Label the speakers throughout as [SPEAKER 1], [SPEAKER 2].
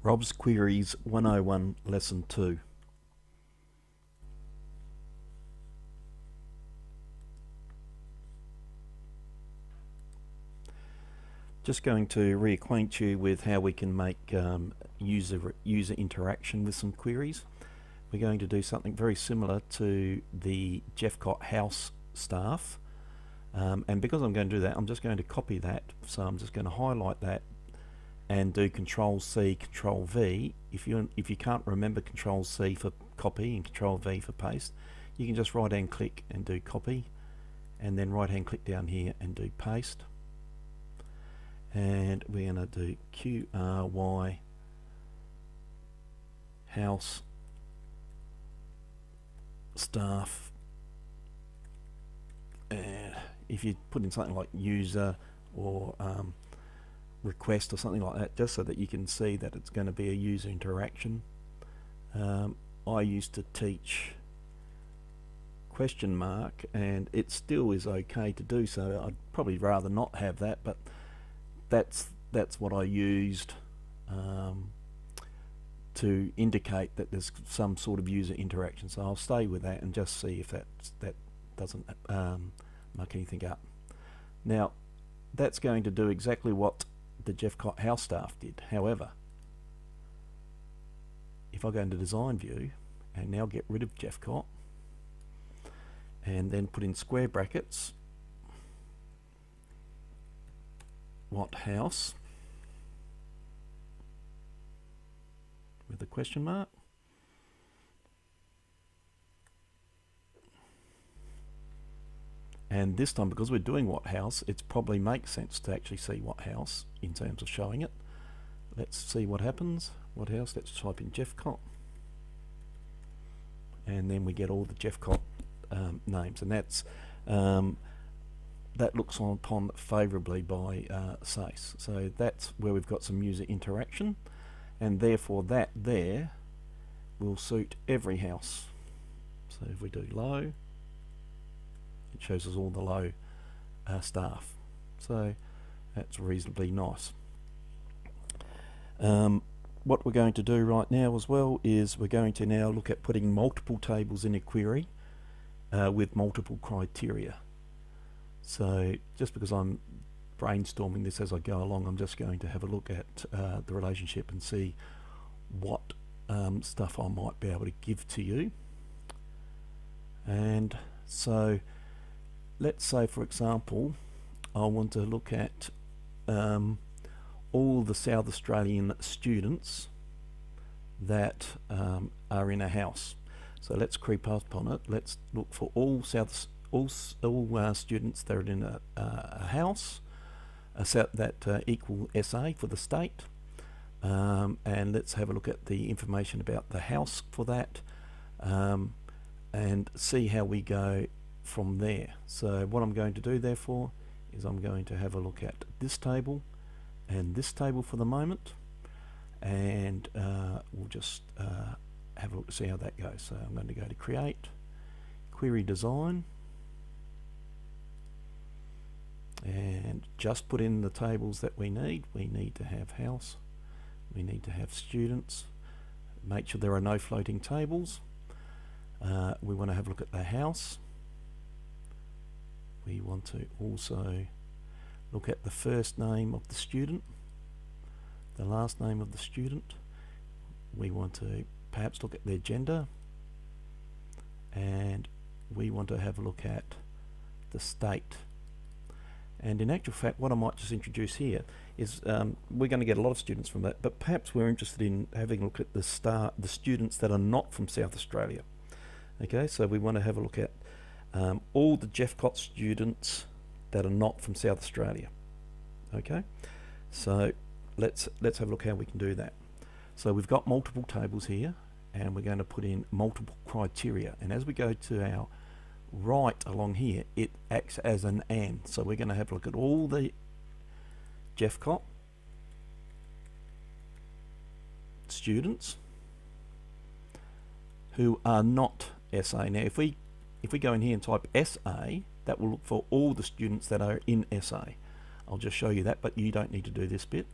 [SPEAKER 1] Rob's Queries 101 Lesson 2. Just going to reacquaint you with how we can make user interaction with some queries. We're going to do something very similar to the Jeffcott House staff, and because I'm going to do that, I'm just going to copy that. So I'm just going to highlight that and do Control C, Control V. If you can't remember Control C for copy and Control V for paste, you can just right hand click and do copy, and then right hand click down here and do paste. And we're going to do QRY house staff, and if you put in something like user or request or something like that, just so that you can see that it's going to be a user interaction. I used to teach question mark, and it still is okay to do so. I'd probably rather not have that, but that's what I used to indicate that there's some sort of user interaction. So I'll stay with that and just see if that doesn't muck anything up. Now that's going to do exactly what the Jeffcott House staff did. However, if I go into design view and now get rid of Jeffcott and then put in square brackets what house with a question mark, and this time, because we're doing what house, it probably makes sense to actually see what house in terms of showing it. Let's see what happens. What house? Let's type in Jeffcott, and then we get all the Jeffcott names, and that's that looks upon favourably by SACE. So that's where we've got some user interaction, and therefore that there will suit every house. So if we do low, it shows us all the low staff. So that's reasonably nice. What we're going to do right now as well is we're going to now look at putting multiple tables in a query with multiple criteria. So just because I'm brainstorming this as I go along, I'm just going to have a look at the relationship and see what stuff I might be able to give to you. And so let's say, for example, I want to look at all the South Australian students that are in a house. So let's creep up on it. Let's look for all students that are in a house that equal SA for the state, and let's have a look at the information about the house for that, and see how we go from there. So what I'm going to do therefore is I'm going to have a look at this table and this table for the moment, and we'll just have a look to see how that goes. So I'm going to go to create, query design, and just put in the tables that we need. We need to have house, we need to have students, make sure there are no floating tables. We want to have a look at the house. We want to also look at the first name of the student, the last name of the student. We want to perhaps look at their gender, and we want to have a look at the state. And in actual fact, what I might just introduce here is we're going to get a lot of students from that, but perhaps we're interested in having a look at the students that are not from South Australia. Okay, so we want to have a look at all the Jeffcott students that are not from South Australia. Okay, so let's have a look how we can do that. So we've got multiple tables here, and we're going to put in multiple criteria, and as we go to our right along here, it acts as an AND. So we're going to have a look at all the Jeffcott students who are not SA. Now if we go in here and type SA, that will look for all the students that are in SA. I'll just show you that, but you don't need to do this bit.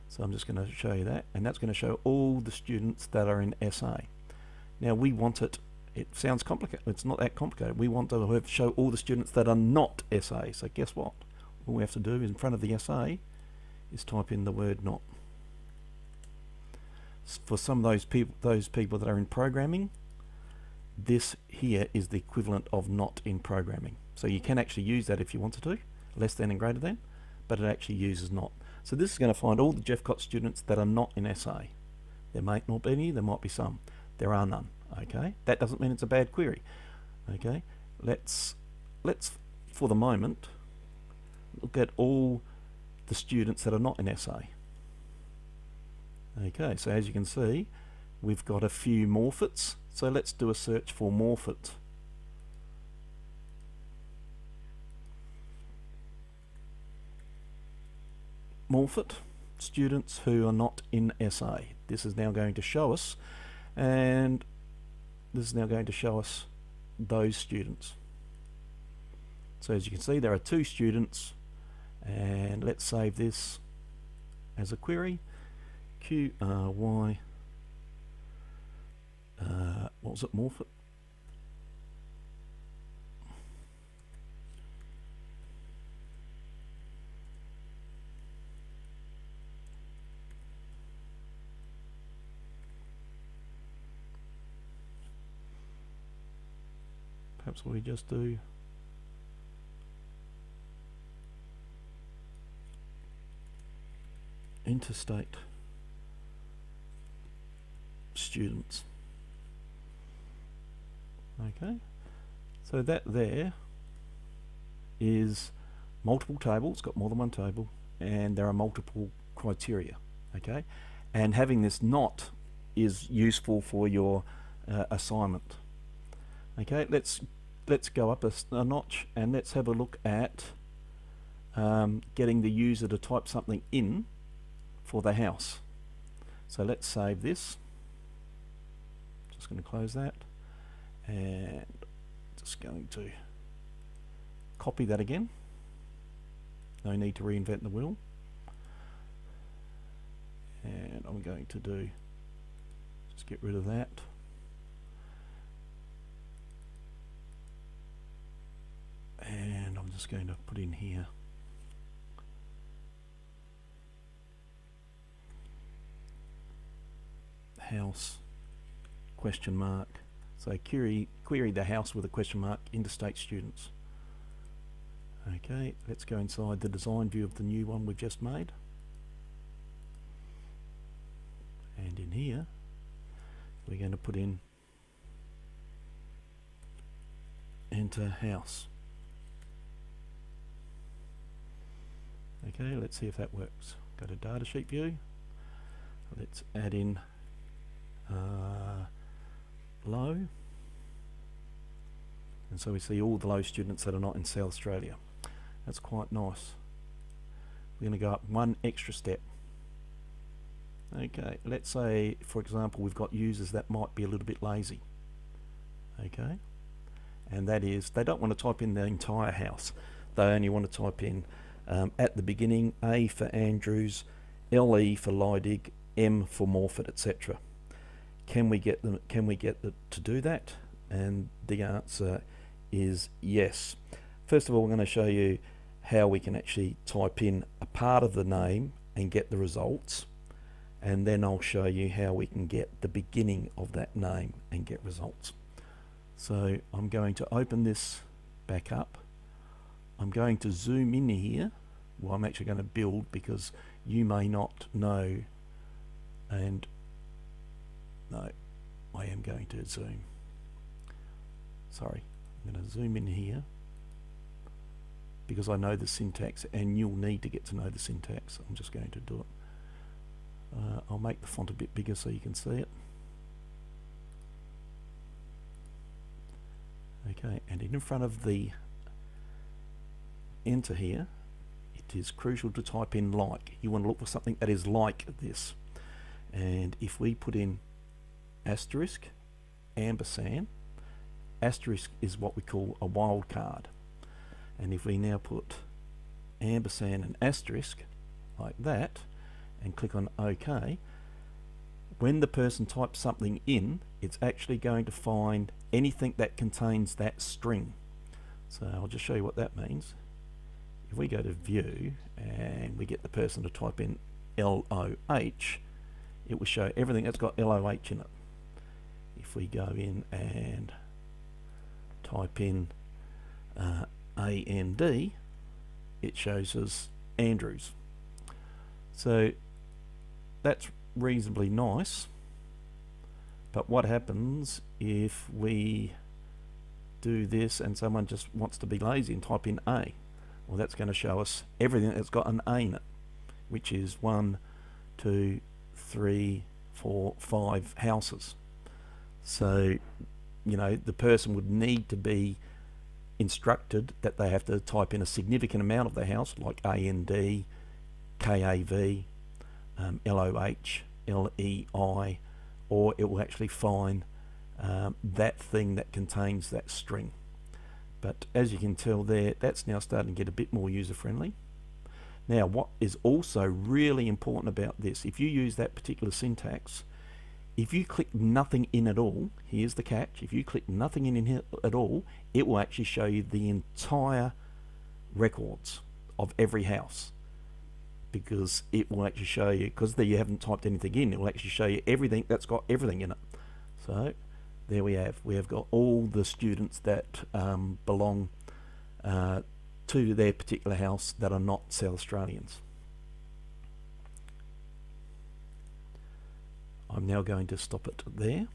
[SPEAKER 1] So I'm just going to show you that, and that's going to show all the students that are in SA. Now we want it sounds complicated, it's not that complicated. We want to show all the students that are not SA. So guess what? All we have to do is in front of the SA is type in the word not. For some of those people that are in programming, this here is the equivalent of not in programming. So you can actually use that if you wanted to, less than and greater than, but it actually uses not. So this is going to find all the Jeffcott students that are not in SA. There might not be any, there might be some. There are none. Okay, that doesn't mean it's a bad query. Okay, let's for the moment look at all the students that are not in SA. Okay, so as you can see, we've got a few Morfets. So let's do a search for Morfet. Morfet, students who are not in SA. This is now going to show us, and this is now going to show us those students. So as you can see, there are 2 students, and let's save this as a query. QRY, what was it, Morfet? Perhaps we just do interstate students. Okay, so that there is multiple tables, got more than one table, and there are multiple criteria. Okay, and having this not is useful for your assignment. Okay, let's go up a notch and let's have a look at getting the user to type something in for the house. So let's save this. Just going to close that, and just going to copy that again. No need to reinvent the wheel. And I'm going to do, just get rid of that. And I'm just going to put in here house question mark. So query the house with a question mark, interstate students. Okay, let's go inside the design view of the new one we've just made. And in here, we're going to put in enter house. Okay, let's see if that works. Go to datasheet view. Let's add in low. And so we see all the low students that are not in South Australia. That's quite nice. We're going to go up one extra step. Okay, let's say, for example, we've got users that might be a little bit lazy. Okay, and that is they don't want to type in the entire house. They only want to type in at the beginning, A for Andrews, LE for Leidig, M for Morfet, etc. Can we get them? Can we get them to do that? And the answer is yes. First of all, we're going to show you how we can actually type in a part of the name and get the results, and then I'll show you how we can get the beginning of that name and get results. So I'm going to open this back up. I'm going to zoom in here. Well, I'm actually going to build because you may not know, and no, I am going to zoom. Sorry, I'm going to zoom in here because I know the syntax, and you'll need to get to know the syntax. I'm just going to do it. I'll make the font a bit bigger so you can see it. Okay, and in front of the enter here, it is crucial to type in like. You want to look for something that is like this. And if we put in asterisk, ampersand, asterisk is what we call a wildcard. And if we now put ampersand and asterisk like that, and click on OK, when the person types something in, it's actually going to find anything that contains that string. So I'll just show you what that means. If we go to View and we get the person to type in LOH, it will show everything that's got LOH in it. If we go in and type in AND, it shows us Andrews. So that's reasonably nice, but what happens if we do this and someone just wants to be lazy and type in A? Well, that's going to show us everything that's got an A in it, which is 1, 2, 3, 4, 5 houses. So, you know, the person would need to be instructed that they have to type in a significant amount of the house, like AND, KAV, LOH, LEI, or it will actually find that thing that contains that string. But as you can tell there, that's now starting to get a bit more user-friendly. Now, what is also really important about this, if you use that particular syntax, if you click nothing in at all, here's the catch, if you click nothing in here at all, it will actually show you the entire records of every house, because it will actually show you, because there you haven't typed anything in, it will actually show you everything that's got everything in it. So there we have got all the students that belong to their particular house that are not South Australians. I'm now going to stop it there.